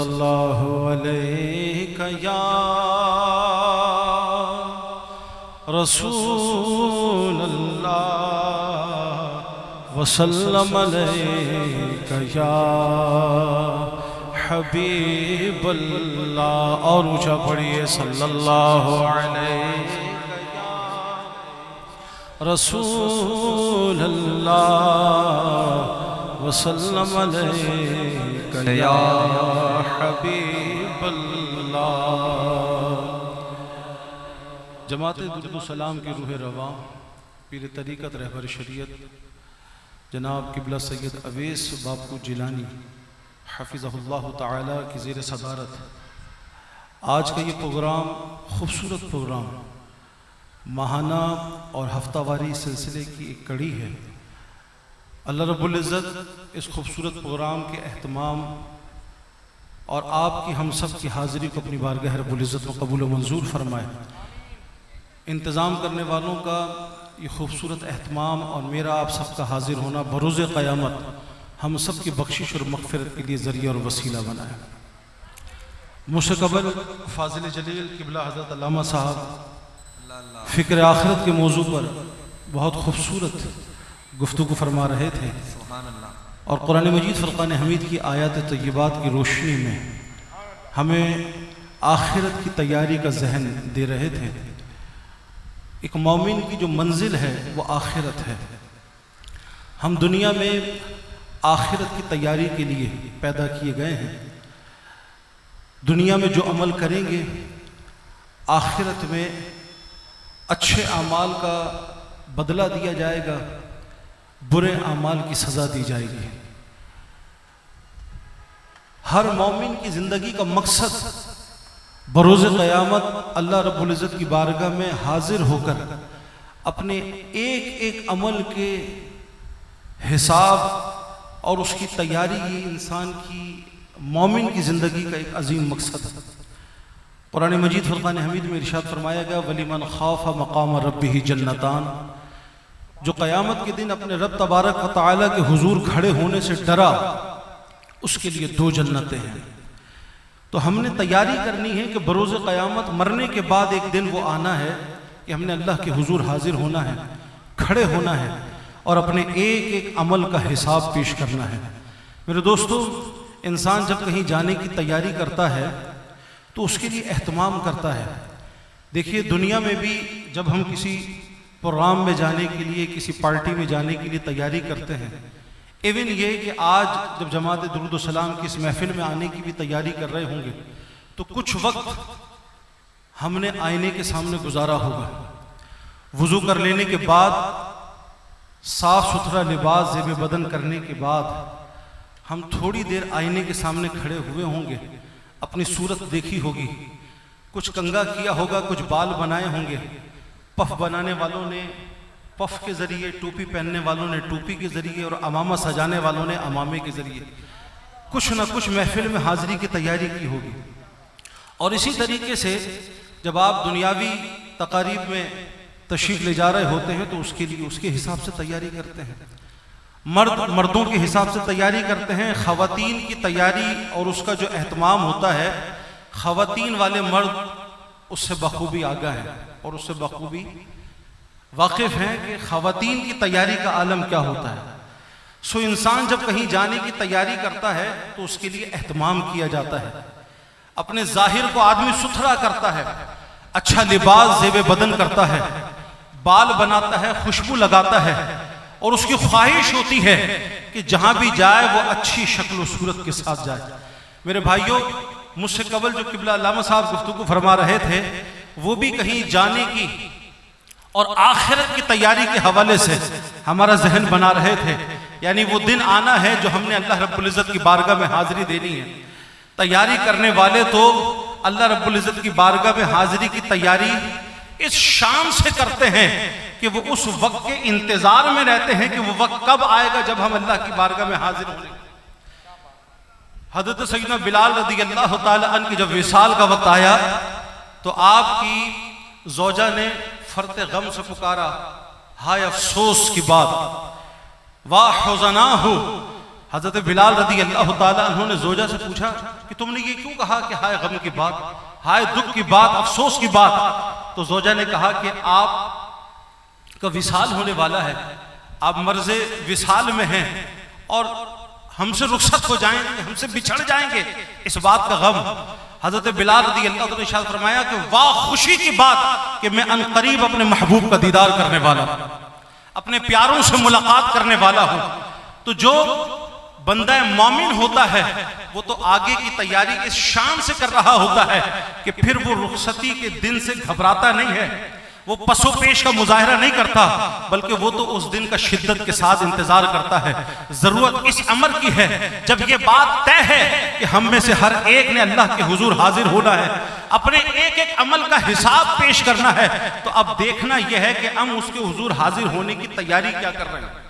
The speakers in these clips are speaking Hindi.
सल्लल्लाहु अलैका या रसूल अल्लाह वसल्लम अलैका या हबीब अल्लाह। और ऊंचा पढ़िए सल्लल्लाहु अलैका या रसूल अल्लाह वसल्लम अलैका या हबीब अल्लाह। जमात दुरूद सलाम की रूह रवा पीर तरीक़त रहबर शरीयत जनाब किबला सैयद अवैस बापू जिलानी हफ़िज़हुल्लाह ताला की ज़ेर सदारत आज का ये प्रोग्राम खूबसूरत प्रोग्राम माहाना और हफ्तावारी सिलसिले की एक कड़ी है। अल्लाह रब्बुल इज़्ज़त इस खूबसूरत प्रोग्राम के एहतमाम और आपकी हम सब की हाज़िरी को अपनी बारगाह रब्बुल इज़्ज़त को कबूल व मंजूर फरमाए। इंतज़ाम करने वालों का ये खूबसूरत एहतमाम और मेरा आप सब का हाजिर होना बरोज़ क़यामत हम सब की बख्शिश और मग़फ़िरत के लिए ज़रिया और वसीला बनाए। मुझसे क़बल फ़ाज़िल जलील क़िबला हज़रत अल्लामा साहब फ़िक्र आखिरत के मौजू पर बहुत खूबसूरत गुफ्तगू फरमा रहे थे और कुरान मजीद फ़ुरक़ान हमीद की आयत तय्यबात की रोशनी में हमें आखिरत की तैयारी का जहन दे रहे थे। एक मोमिन की जो मंजिल है वो आखिरत है। हम दुनिया में आखिरत की तैयारी के लिए पैदा किए गए हैं। दुनिया में जो अमल करेंगे आखिरत में अच्छे अमाल का बदला दिया जाएगा, बुरे अमाल की सज़ा दी जाएगी। हर मोमिन की ज़िंदगी का मकसद बरोज़ क़यामत अल्लाह रब्बुल इज़्ज़त की बारगाह में हाजिर होकर अपने एक एक अमल के हिसाब और उसकी तैयारी ये इंसान की मोमिन की ज़िंदगी का एक अजीम मकसद है। कुरान मजीद फ़ुरक़ान हमीद में इरशाद फरमाया गया वलिमन खाफ़ा मक़ाम रब्बिही जन्नतान, जो क़यामत के दिन अपने रब तबारक व तआला के हुजूर खड़े होने से डरा उसके लिए दो जन्नतें हैं। तो हमने तैयारी करनी है कि बरोज़ क़यामत मरने के बाद एक दिन वो आना है कि हमने अल्लाह के हुजूर हाजिर होना है, खड़े होना है और अपने एक एक अमल का हिसाब पेश करना है। मेरे दोस्तों, इंसान जब कहीं जाने की तैयारी करता है तो उसके लिए एहतमाम करता है। देखिए, दुनिया में भी जब हम किसी प्रोग्राम में जाने के लिए, किसी पार्टी में जाने के लिए तैयारी करते हैं, इवन ये कि आज जब जमात दुरूद सलाम की इस महफिल में आने की भी तैयारी कर रहे होंगे तो कुछ वक्त हमने आईने के सामने गुजारा होगा। वुज़ू कर लेने के बाद साफ सुथरा लिबास ज़ेब बदन करने के बाद हम थोड़ी देर आईने के सामने खड़े हुए होंगे, अपनी सूरत देखी होगी, कुछ कंघा किया होगा, कुछ बाल बनाए होंगे। पफ बनाने वालों ने पफ के ज़रिए, टोपी पहनने वालों ने टोपी के ज़रिए और अमामा सजाने वालों ने अमामे के ज़रिए कुछ ना कुछ महफिल में हाज़िरी की तैयारी की होगी। और इसी तरीके से जब आप दुनियावी तकारीब में तशरीफ़ ले जा रहे होते हैं तो उसके लिए उसके हिसाब से तैयारी करते हैं। मर्दों के हिसाब से तैयारी करते हैं। ख़वातीन की तैयारी और उसका जो एहतमाम होता है, ख़वातीन वाले मर्द उससे बखूबी आगाह हैं और उससे बखूबी वाकिफ़ हैं कि ख़वातीन की तैयारी का आलम क्या होता है। सो इंसान जब कहीं जाने की तैयारी करता है तो उसके लिए एहतमाम किया जाता है। अपने ज़ाहिर को आदमी सुथरा करता है, अच्छा लिबास ज़ेब बदन करता है, बाल बनाता है, खुशबू लगाता है और उसकी ख्वाहिश होती है कि जहाँ भी जाए वो अच्छी शक्ल व सूरत के साथ जाए। मेरे भाइयों, मुझसे कबल जो क़िबला अल्लामा साहब गुफ्तगू फरमा रहे थे वो भी कहीं जाने की और आखिरत की तैयारी के हवाले से हमारा जहन बना रहे थे। यानी वो दिन आना है जो हमने अल्लाह रब्बुल इज़्ज़त की बारगाह में हाज़िरी देनी है। तैयारी करने वाले तो अल्लाह रब्बुल इज़्ज़त की बारगाह में हाज़िरी की तैयारी इस शान से करते हैं कि वो उस वक्त के इंतजार में रहते हैं कि वो वक्त कब आएगा जब हम अल्लाह की बारगाह में हाजिर होंगे। हज़रत सैयदना बिलाल रज़ी अल्लाह ताला अन्हु की जब विसाल का वक्त आया तो आपकी ज़ौजा ने फरते गम से पुकारा, हाय अफसोस की बात, वाह हुज़ना हो। हज़रत बिलाल रज़ी अल्लाह ताला अन्हु ने ज़ौजा से पूछा कि तुमने ये क्यों कहा कि हाय गम की बात, हाय दुख की बात, अफसोस की बात? तो जोजा ने कहा कि आप का विसाल होने वाला है, आप मर्ज़े विसाल में हैं और हमसे रुखसत हो जाएंगे, हमसे बिछड़ जाएंगे, इस बात का गम। हजरत बिलाल रज़ी अल्लाह तआला ने इरशाद फरमाया कि वाह खुशी की बात कि मैं अनकरीब अपने महबूब का दीदार करने वाला हूं, अपने प्यारों से मुलाकात करने वाला हूं। तो जो बंदा मोमिन होता है वो तो आगे की तैयारी इस शान से कर रहा होता है कि फिर वो रुखसती के दिन से घबराता नहीं है, वो पसो पेश का मुजाहरा नहीं करता, बल्कि वो तो उस दिन का शिद्दत के साथ इंतजार करता है। जरूरत इस अमर की है, जब ये बात तय है कि हम में से हर एक ने अल्लाह के हुजूर हाजिर होना है, अपने एक एक अमल का हिसाब पेश करना है, तो अब देखना यह है कि हम उसके हुजूर हाजिर होने की तैयारी क्या कर रहे हैं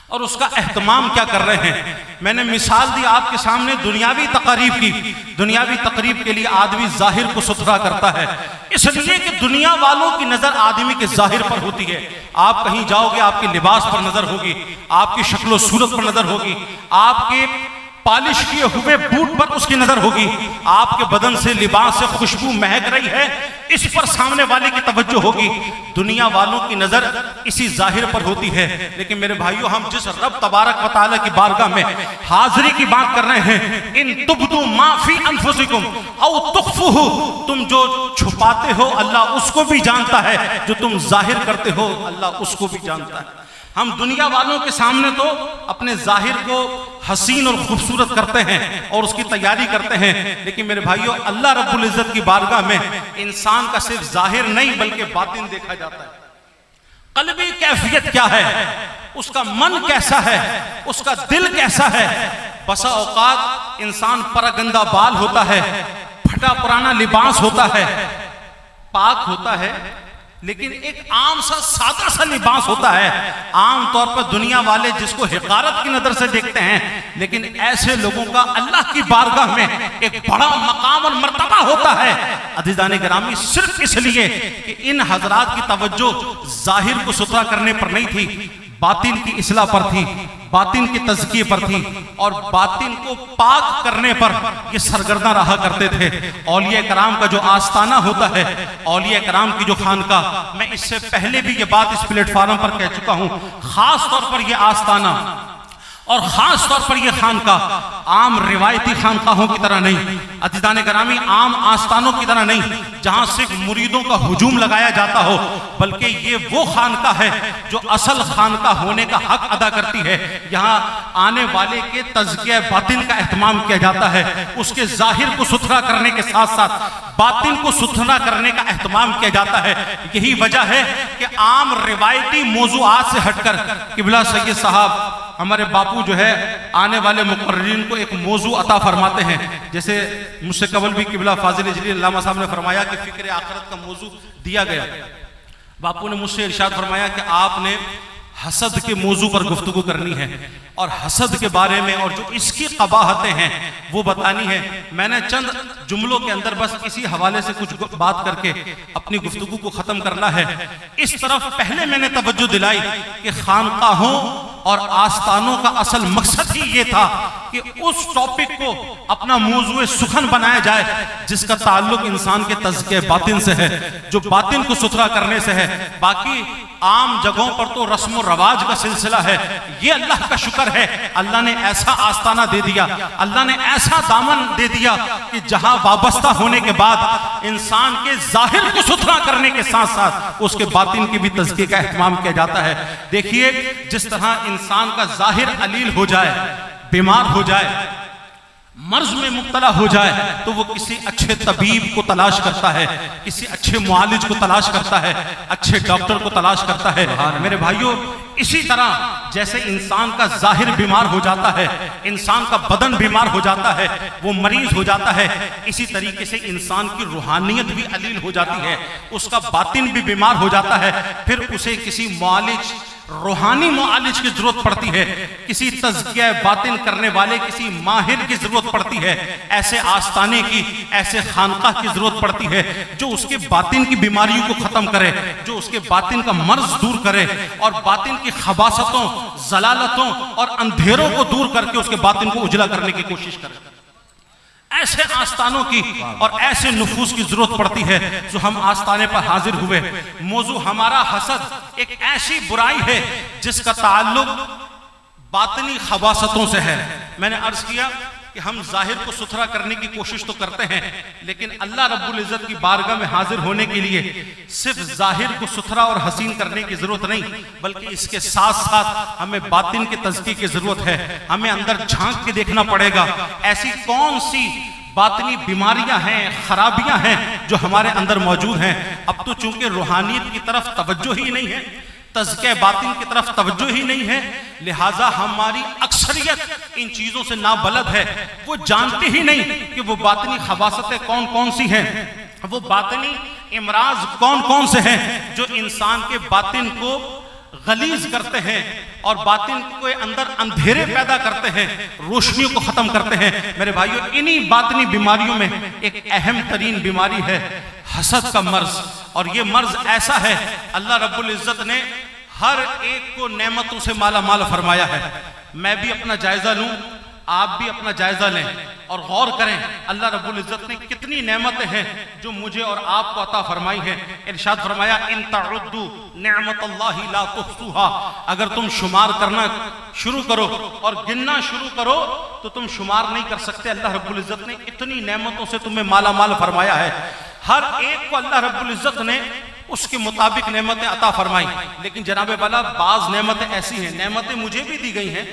और उसका एहतमाम क्या कर रहे हैं। मैंने मिसाल दी आपके सामने दुनियावी तकरीब की। दुनियावी तकरीब के लिए आदमी जाहिर को सुथरा करता है, इसलिए कि दुनिया वालों की नजर आदमी के जाहिर पर होती है। आप कहीं जाओगे आपके लिबास पर नजर होगी, आपकी शक्लो सूरत पर नजर होगी, आपके पॉलिश किए हुए बूट पर उसकी नजर होगी, आपके बदन से लिबास से खुशबू महक रही है, इस पर सामने वाले की तवज्जो होगी। दुनिया वालों की नजर इसी जाहिर पर होती है। लेकिन मेरे भाइयों, हम जिस रब तबारक व तआला की बारगाह में हाजिरी की बात कर रहे हैं, इन तुब्दू मा फी अनफुसिकुम औ तुख्फुहु, तुम जो छुपाते हो अल्लाह उसको भी जानता है, जो तुम जाहिर करते हो अल्लाह उसको भी जानता है। हम दुनिया वालों के सामने तो अपने जाहिर को हसीन और खूबसूरत करते हैं और उसकी तैयारी करते हैं, लेकिन मेरे भाइयों अल्लाह रब्बुल इज्जत की बारगाह में इंसान का सिर्फ जाहिर नहीं बल्कि बातिन देखा जाता है। कल्बी कैफियत क्या है, उसका मन कैसा है, उसका दिल कैसा है। बसा औकात इंसान परगंदा बाल होता है, फटा पुराना लिबास होता है, पाक होता है, लेकिन एक आम सा सादा सा लिबास होता है। आम तौर पर दुनिया वाले जिसको हिकारत की नजर से देखते हैं, लेकिन ऐसे लोगों का अल्लाह की बारगाह में एक बड़ा मकाम और मर्तबा होता है। अज़ीज़ान गिरामी, सिर्फ इसलिए कि इन हजरात की तवज्जो जाहिर को सुथरा करने पर नहीं थी, बातिन की इस्लाह पर थी, बातिन के तज़किये पर थी, और बातिन को पाक करने पर ये सरगर्दा रहा करते थे। औलिया कराम का जो आस्ताना होता है, औलिया कराम की जो खानका, मैं इससे पहले भी ये बात इस प्लेटफार्म पर कह चुका हूं, खास तौर पर ये आस्ताना और खास तौर पर यह खानका आम रिवायती खानकाहों की तरह नहीं, अज़ीज़ान गिरामी आम आस्थानों की तरह नहीं जहां सिर्फ मुरीदों का हुजूम लगाया जाता हो, बल्कि ये वो खानका है जो असल खानका होने का हक अदा करती है। यहाँ आने वाले के तज़किया बातिन का एहतमाम किया जाता है, उसके जाहिर को सुथरा करने के साथ साथ बातिन को सुथरा करने का एहतमाम किया जाता है। यही वजह है कि आम रिवायती मौज़ूआत से हटकर किबला सैयद साहब हमारे बापू जो है आने वाले मुकर्रिरीन को एक मौजू अता फरमाते हैं। जैसे मुझसे कबल भी किबला फाजिल इजरी अल्लामा साहब ने फरमाया कि फिक्र आखिरत का मौजू दिया गया। बापू ने मुझसे इरशाद फरमाया कि आपने हसद के मौजू पर गुफ्तगू करनी है और हसद के बारे में और जो इसकी कबाहतें हैं वो बतानी है। मैंने चंद जुमलों के अंदर बस इसी हवाले से कुछ बात करके अपनी गुफ्तगू को ख़त्म करना है। इस तरफ पहले मैंने तवज्जो दिलाई कि खानकाहों और आस्थानों का असल मकसद ही ये था कि उस टॉपिक को अपना मौजूए सुखन बनाया जाए जिसका ताल्लुक इंसान के तज़किये बातिन से है, जो बातिन को सुथरा करने से है। बाकी आम जगहों पर तो रस्म और रवाज का सिलसिला है। ये अल्लाह का शुक्र है, अल्लाह ने ऐसा आस्ताना दे दिया, अल्लाह ने ऐसा दामन दे दिया कि जहां वाबस्ता होने के बाद इंसान के जाहिर को सुथरा करने के साथ साथ उसके बातिन की भी तज़किये का एहतमाम किया जाता है। देखिए, जिस तरह इंसान का जाहिर अलील हो जाए, बीमार हो जाए, मर्ज में मुब्तला हो जाए, तो वो किसी अच्छे तबीब को तलाश करता है, किसी अच्छे मुआलिज को तलाश करता है, अच्छे डॉक्टर को तलाश करता है। मेरे भाइयों, इसी तरह जैसे इंसान का जाहिर बीमार हो जाता है, इंसान का बदन बीमार हो जाता है, वो मरीज हो जाता है, इसी तरीके से इंसान की रूहानियत भी अलील हो जाती है, उसका बातिन भी बीमार हो जाता है। फिर उसे किसी मुआलिज, रूहानी मुआलिज की जरूरत पड़ती है, किसी तज़किया बातिन करने वाले किसी माहिर की जरूरत पड़ती है, ऐसे आस्थाने की, ऐसे खानकाह की जरूरत पड़ती है जो उसके बातिन की बीमारियों को खत्म करे, जो उसके बातिन का मर्ज दूर करे और बातिन की खबासतों, जलालतों और अंधेरों को दूर करके उसके बातिन को उजला करने की कोशिश करे। ऐसे आस्तानों की और ऐसे नुफूस की जरूरत पड़ती है जो हम आस्ताने पर हाजिर हुए। मौजू हमारा हसद एक ऐसी बुराई है जिसका ताल्लुक बातिनी खबासतों से है। मैंने अर्ज किया कि हम जाहिर को सुथरा करने की कोशिश तो करते हैं, लेकिन अल्लाह रब्बुल इज्जत की बारगाह में हाजिर होने के लिए सिर्फ जाहिर को सुथरा और हसीन करने की जरूरत नहीं, बल्कि इसके साथ साथ हमें बातिन के तज़किये की जरूरत है। हमें अंदर झांक के देखना पड़ेगा ऐसी कौन सी बातिनी बीमारियां हैं, खराबियां हैं जो हमारे अंदर मौजूद हैं। अब तो चूंकि रूहानियत की तरफ तवज्जो ही नहीं है, तज़किया बातिन की तरफ तवज्जो ही नहीं है, लिहाजा हमारी अक्सरियत इन चीजों से नाबलद है। वो जानती ही नहीं कि वो बातिनी खबासतें कौन कौन सी हैं, वो बातिनी इमराज कौन कौन से हैं जो इंसान के बातिन को गलीज करते हैं और बातिन के अंदर अंधेरे पैदा करते हैं, रोशनियों को खत्म करते हैं। मेरे भाइयों, इन्हीं बातिनी बीमारियों में एक अहम तरीन बीमारी है हसद का मर्ज। और ये मर्ज ऐसा है, अल्लाह रब्बुल इज्जत ने हर एक को नेमतों से माला माल फरमाया है। मैं भी अपना जायजा लूं, आप भी अपना जायजा लें और गौर करें अल्लाह रब्बुल इज्जत ने कितनी नेमतें हैं जो मुझे और आपको अता फरमाई हैं। इरशाद फरमाया, इन तउद्दू निअमतल्लाहि ला तुहसूहा, अगर तुम शुमार करना शुरू करो और गिनना शुरू करो तो तुम शुमार नहीं कर सकते। अल्लाह रब्बुल इज्जत ने इतनी नेमतों से तुम्हें माला माल फरमाया है। हर एक को अल्लाह रब्बुल इज्जत ने उसके मुताबिक नेमतें अता फरमाई। लेकिन जनाबे वाला, बाज नेमतें ऐसी हैं, नेमतें मुझे भी दी गई हैं,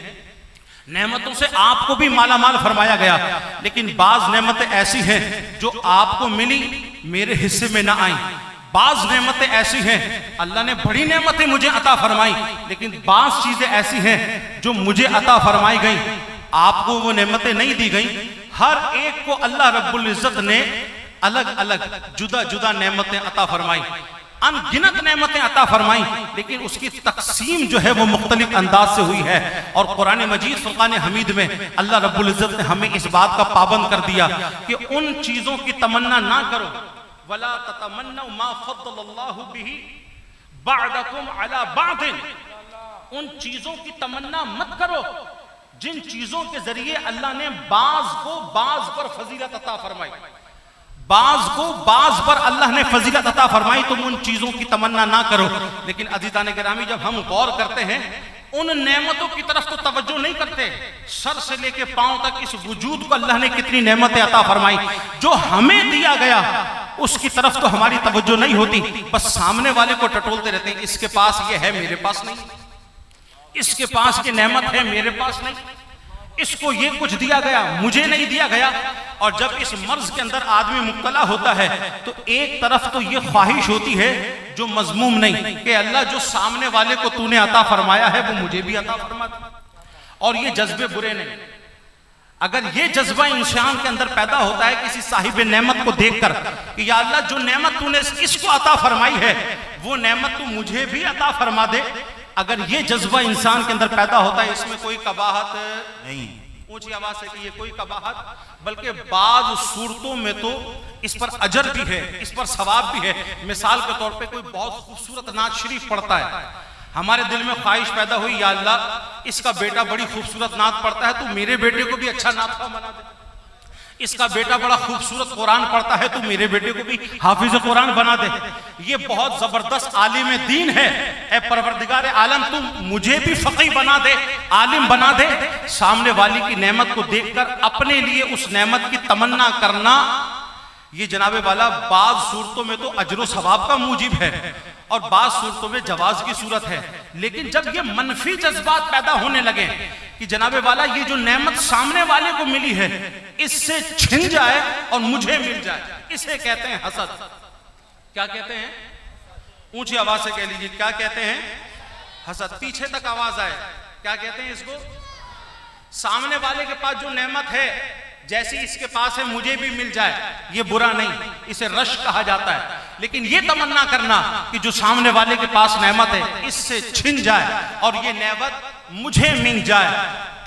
नेमतों से आपको भी माला माल फरमाया गया, लेकिन बाज नेमतें ऐसी हैं जो आपको मिली मेरे हिस्से में ना आई। बाज नेमतें ऐसी हैं, अल्लाह ने बड़ी नेमतें मुझे अता फरमाई, लेकिन बाज चीजें ऐसी हैं जो मुझे अता फरमाई गई, आपको वो नेमतें नहीं दी गई। हर एक को अल्लाह रब्बुल इज्जत ने अलग अलग जुदा जुदा नेमतें अता फरमाई, अनगिनत नेमतें अता फरमाई, लेकिन उसकी तकसीम जो है वो मुख्तलिफ अंदाज से हुई है। और कुरान मजीद फुरकान हमीद में अल्लाह रब्बुल इज्जत ने हमें इस बात का पाबंद कर दिया कि उन चीजों की तमन्ना ना करो, वला ततमन्नू मा फद्दलल्लाहु बिही बअदकुम अला बअदिन, उन चीजों की तमन्ना मत करो जिन चीजों के जरिए अल्लाह ने बाज को बाज पर फजीलत अता फरमाई, बाज को बाज पर अल्लाह ने फजीलत अता फरमाई, तुम उन चीजों की तमन्ना ना करो। लेकिन अज़ीज़ान गिरामी, जब हम गौर करते हैं उन नेमतों की तरफ तो तवज्जो नहीं करते। सर से लेके पांव तक इस वजूद को अल्लाह ने कितनी नेमतें अता फरमाई, जो हमें दिया गया उसकी तरफ तो हमारी तवज्जो नहीं होती, बस सामने वाले को टटोलते रहते हैं, इसके पास ये है मेरे पास नहीं, इसके पास ये नेमत है मेरे पास नहीं, इसको ये कुछ दिया गया मुझे नहीं दिया गया। और जब इस मर्ज के अंदर आदमी मुब्तला होता है तो एक तरफ तो ये ख्वाहिश होती है जो मजमूम नहीं कि अल्लाह जो सामने वाले को तूने अता फरमाया है वो मुझे भी अता फरमा दे, और ये जज्बे बुरे नहीं। अगर ये जज्बा इंसान के अंदर पैदा होता है किसी साहिब नेमत को देखकर कि या अल्लाह जो नेमत तूने इसको अता फरमाई है वो नेमत तू मुझे भी अता फरमा दे, अगर ये जज्बा इंसान के अंदर पैदा होता है, इसमें कोई कबाहत नहीं, ऊंची आवाज से कि ये कोई कबाहत, बल्कि बाज सूरतों में तो इस पर अजर भी है, इस पर सवाब भी है। मिसाल के तौर पे कोई बहुत खूबसूरत नात शरीफ पढ़ता है, हमारे दिल में ख्वाहिश पैदा हुई या अल्लाह इसका बेटा बड़ी खूबसूरत नात पढ़ता है, तो मेरे बेटे को भी अच्छा नात का बना दे। इसका बेटा बड़ा खूबसूरत कुरान पढ़ता है, तो मेरे बेटे को भी हाफिज कुरान बना दे। ये बहुत जबरदस्त आलिम दीन है, ऐ परवरदिगार आलम तू मुझे भी फकीह बना दे, आलिम बना दे। सामने वाली की नेमत को देखकर अपने लिए उस नेमत की तमन्ना करना, ये जनाबे वाला बाज सूरतों में तो अजर सवाब का मूजिब है और बाज सूरतों में जवाज की सूरत है। लेकिन जब ये मनफी जज्बात पैदा होने लगे कि जनाबे वाला ये जो नेमत सामने वाले को मिली है इससे छिन जाए और मुझे मिल जाए, इसे कहते हैं हसद। क्या कहते हैं? ऊंची आवाज से कह लीजिए, क्या कहते हैं? हसद। पीछे तक आवाज आए, क्या कहते हैं इसको? सामने वाले के पास जो नेमत है जैसी इसके पास है मुझे भी मिल जाए, ये बुरा नहीं, इसे रश कहा जाता है। लेकिन ये तमन्ना करना कि जो सामने वाले के पास नेमत है इससे छिन जाए और ये नेमत मुझे मिल जाए,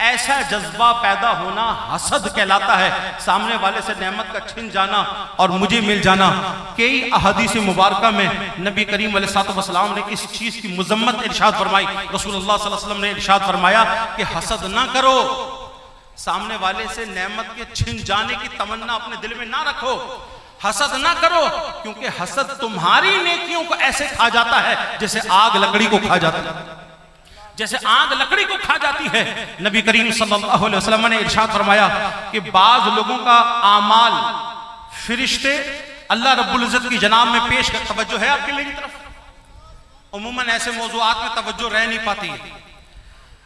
ऐसा जज्बा पैदा होना हसद कहलाता है। सामने वाले से नेमत का छिन जाना और मुझे मिल जाना। कई अहादीस मुबारका में नबी करीम अलैहिस्सलाम ने इस चीज की मुजम्मत इरशाद फरमाई। रसूलुल्लाह सल्लल्लाहु अलैहि वसल्लम ने इरशाद फरमाया कि हसद ना करो, सामने वाले से नेमत के छिन जाने की तमन्ना अपने दिल में ना रखो, हसद ना करो, क्योंकि हसद तुम्हारी नेकियों को ऐसे खा जाता है जैसे आग लकड़ी को खा जाती है, जैसे आग लकड़ी को खा जाती है। नबी करीम सल्लल्लाहु अलैहि वसल्लम ने इरशाद फरमाया कि बाज लोगों का आमाल फरिश्ते अल्लाह रब्बुल इज्जत की जनाब में पेश कर, तवज्जो है आपकी मेरी तरफ? उम्मन ऐसे मौज़ूआत में तवज्जो रह नहीं पाती है।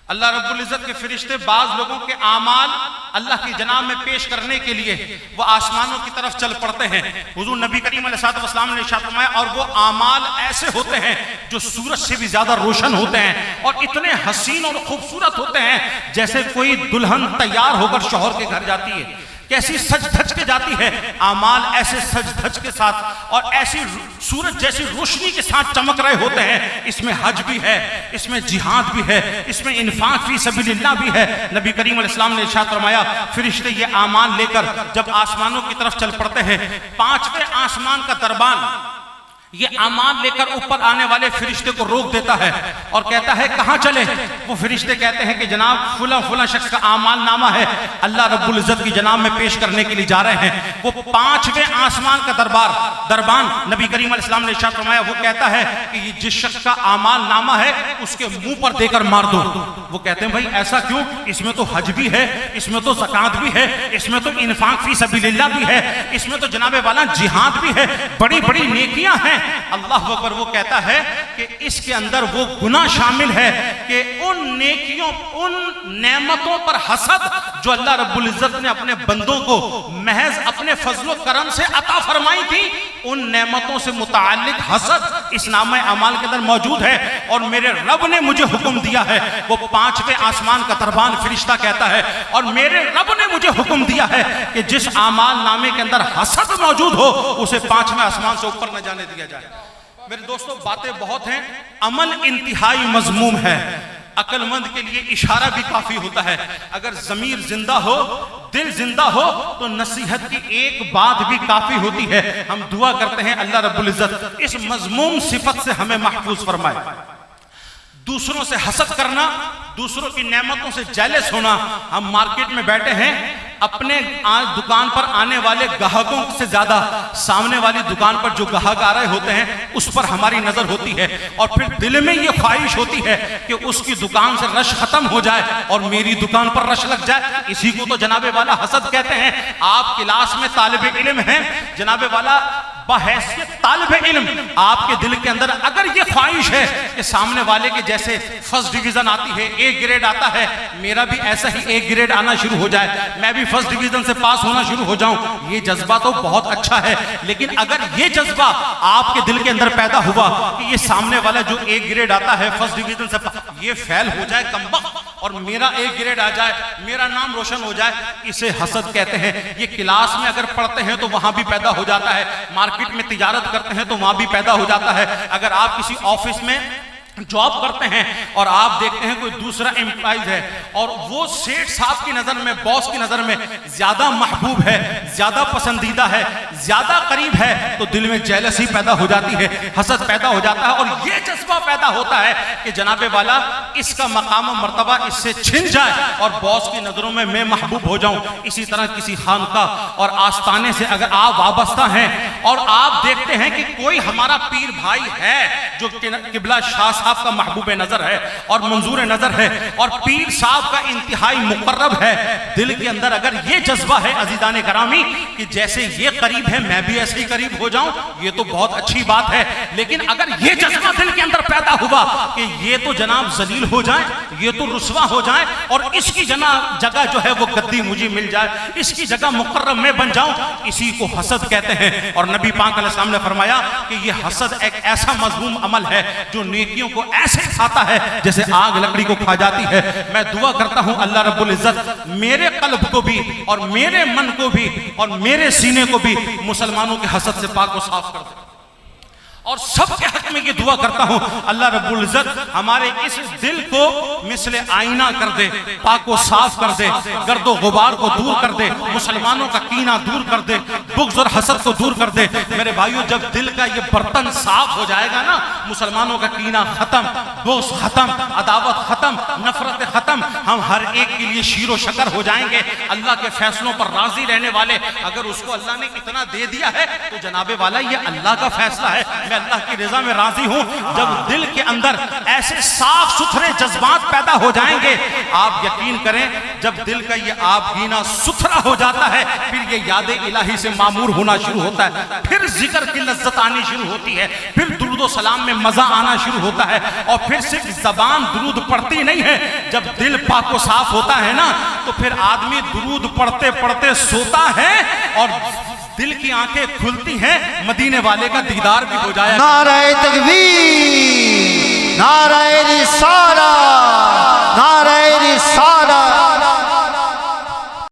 अल्लाह रब्बुल इज्जत के फरिश्ते बाज लोगों के आमाल अल्लाह की जनाब में पेश करने के लिए वो आसमानों की तरफ चल पड़ते हैं। हुजूर नबी करीम अलैहिस्सलाम ने इरशाद फरमाया, और वो आमाल ऐसे होते हैं जो सूरज से भी ज्यादा रोशन होते हैं और इतने हसीन और खूबसूरत होते हैं जैसे कोई दुल्हन तैयार होकर शौहर के घर जाती है, कैसी सज धज के जाती है। आमाल ऐसे सज धज के साथ और ऐसी सूरज जैसी रोशनी के साथ चमक रहे होते हैं। इसमें हज भी है, इसमें जिहाद भी है, इसमें इन्फाक फी सबीलिल्लाह भी है। नबी करीम अलैहिस्सलाम ने इरशाद फरमाया, फरिश्ते ये आमाल लेकर जब आसमानों की तरफ चल पड़ते हैं, पांचवें आसमान का दरबान ये आमाल लेकर ऊपर आने वाले फरिश्ते को रोक देता है और कहता है कहां चले? वो फरिश्ते कहते हैं कि जनाब फुला फुला शख्स का आमाल नामा है, अल्लाह रब्बुल इज्जत की जनाब में पेश करने के लिए जा रहे हैं। वो पांचवें आसमान का दरबान नबी करीम अलैहिस्सलाम ने इरशाद फरमाया, वो कहता है कि ये जिस शख्स का आमाल नामा है उसके मुंह पर देकर मार दो। वो कहते हैं भाई ऐसा क्यों? इसमें तो हज भी है, इसमें तो ज़कात भी है, इसमें तो इन्फाक फी सबीलिल्लाह भी है, इसमें तो जनाबे वाला जिहाद भी है, बड़ी बड़ी नेकियां हैं। अल्लाह अकबर। वो कहता है कि इसके अंदर वो गुनाह शामिल है कि उन नेकियों, उन नेमतों पर हसद जो अल्लाह रब्बुल इज्जत ने अपने बंदों को महज अपने फजलो करम से अता फरमाई थी, उन नेमतों से मुताल्लिक हसद इस नामे अमाल के अंदर मौजूद है। और मेरे रब ने मुझे हुक्म दिया है, वो पांचवें आसमान का दरबान फरिश्ता कहता है, और मेरे रब ने मुझे हुक्म दिया है कि जिस आमाल नामे के अंदर हसद मौजूद हो उसे पांचवें आसमान से ऊपर न जाने दिया जाए। मेरे दोस्तों बातें बहुत हैं, अमल इंतहाई मजमूम है। अक्लमंद के लिए इशारा भी काफी होता है। अगर जमीर जिंदा हो, दिल जिंदा हो, तो नसीहत की एक बात भी काफी होती है। हम दुआ करते हैं अल्लाह रब्बुल इज्जत इस मजमूम सिफत से हमें महफूज फरमाए। दूसरों से हसद करना, दूसरों की नेमतों से जेलस होना। हम मार्केट में बैठे हैं, अपने दुकान पर आने वाले ग्राहकों से ज्यादा सामने वाली दुकान पर जो ग्राहक आ रहे होते हैं उस पर हमारी नजर होती है, और फिर दिल में ये ख्वाहिश होती है कि उसकी दुकान से रश खत्म हो जाए और मेरी दुकान पर रश लग जाए। इसी को तो जनाबे वाला हसद कहते हैं। आप क्लास में तालिब इल्म हैं, जनाबे वाला बहैसियत तालिब इल्म, आपके दिल के अंदर अगर ये ख्वाहिश है कि सामने वाले के जैसे फर्स्ट डिवीजन आती है, ए ग्रेड आता है, मेरा भी ऐसा ही ए ग्रेड आना शुरू हो जाए, मैं भी फर्स्ट डिवीजन से पास होना शुरू हो जाऊं, ये जज्बा तो बहुत अच्छा है। लेकिन अगर ये जज्बा आपके दिल के अंदर पैदा हुआ कि ये सामने वाला जो ए ग्रेड आता है फर्स्ट डिवीजन से, ये फेल हो जाए कमबख्त और मेरा ए ग्रेड आ जाए, मेरा नाम रोशन हो जाए, इसे हसद कहते हैं। ये क्लास में अगर पढ़ते हैं तो वहां भी पैदा हो जाता है, मार्केट में तिजारत करते हैं तो वहां भी पैदा हो जाता है। अगर आप किसी ऑफिस में जॉब करते हैं और आप देखते हैं कोई दूसरा एम्प्लॉइज है और वो सेठ साहब की नजर में, बॉस की नजर में ज्यादा महबूब है, ज्यादा पसंदीदा है, ज्यादा करीब है, तो दिल में जेलसी पैदा हो जाती है, हसद पैदा हो जाता है, और ये जज्बा पैदा होता है कि जनाबे वाला इसका मकाम मर्तबा इससे छिन जाए और बॉस की नजरों में मैं महबूब हो जाऊं। इसी तरह किसी खानकाह और आस्थाने से अगर आप वाबस्ता हैं और आप देखते हैं कि कोई हमारा पीर भाई है जो किबला शाह का महबूब नजर है और मंजूर नजर है और पीर साहब का इंतहाई मुकर्रब है, दिल के अंदर अगर ये जज्बा है अजीजान करामी कि जैसे ये करीब है मैं भी ऐसे ही करीब हो जाऊं, ये तो बहुत अच्छी बात है। लेकिन अगर ये जज्बा दिल के अंदर पैदा हुआ कि ये तो जनाब जलील हो जाए, ये तो रुसवा हो जाए और इसकी जगह जो है वो गद्दी मुझे मिल जाए, इसकी जगह मुकर्रब में बन जाऊं, इसी को हसद कहते हैं। और नबी पाक अलैहिस्सलाम ने फरमाया कि ये हसद एक ऐसा मजमूम अमल है जो नेकियों को ऐसे खाता है जैसे आग लकड़ी को खा जाती है। मैं दुआ करता हूं अल्लाह रब्बुल इज्जत मेरे कल्ब को भी और मेरे मन को भी और मेरे सीने को भी मुसलमानों के हसद से पाक और साफ कर दे। और सबके हक में ये दुआ करता हूं, अल्लाह रब्बुल इज्जत हमारे इस दिल को मिसले आईना कर दे, पाको साफ कर दे, गर्दो गुबार को दूर कर दे, मुसलमानों का कीना दूर कर दे, बुग़्ज़ और हसद को दूर कर दे। मेरे भाइयों, जब दिल का ये बर्तन साफ हो जाएगा ना, मुसलमानों का कीना खत्म, बुग़्ज़ खत्म, अदावत खत्म, नफरत खत्म, हम हर एक के लिए शीरो शकर हो जाएंगे। अल्लाह के फैसलों पर राजी रहने वाले, अगर उसको अल्लाह ने इतना दे दिया है तो जनाबे वाला ये अल्लाह का फैसला है, मैं अल्लाह की रजा में राजी हूं। जब दिल के अंदर ऐसे साफ सुथरे जज्बात पैदा हो जाएंगे, आप यकीन करें, जब दिल का ये आबगीना सुथरा हो जाता है, फिर ये याद इलाही से मामूर होना शुरू होता है, फिर जिक्र की लज्जत आनी शुरू होती है, फिर दुरूद और सलाम में मजा आना शुरू होता है, और फिर सिर्फ जबान दुरूद पढ़ती नहीं है, जब दिल पाक व साफ होता है ना, तो फिर आदमी दुरूद पढ़ते पढ़ते सोता है और दिल की आंखें खुलती हैं, मदीने वाले का दीदार भी हो जाए। नारे तकबीर, नारे रिसाला, नारे रिसाला।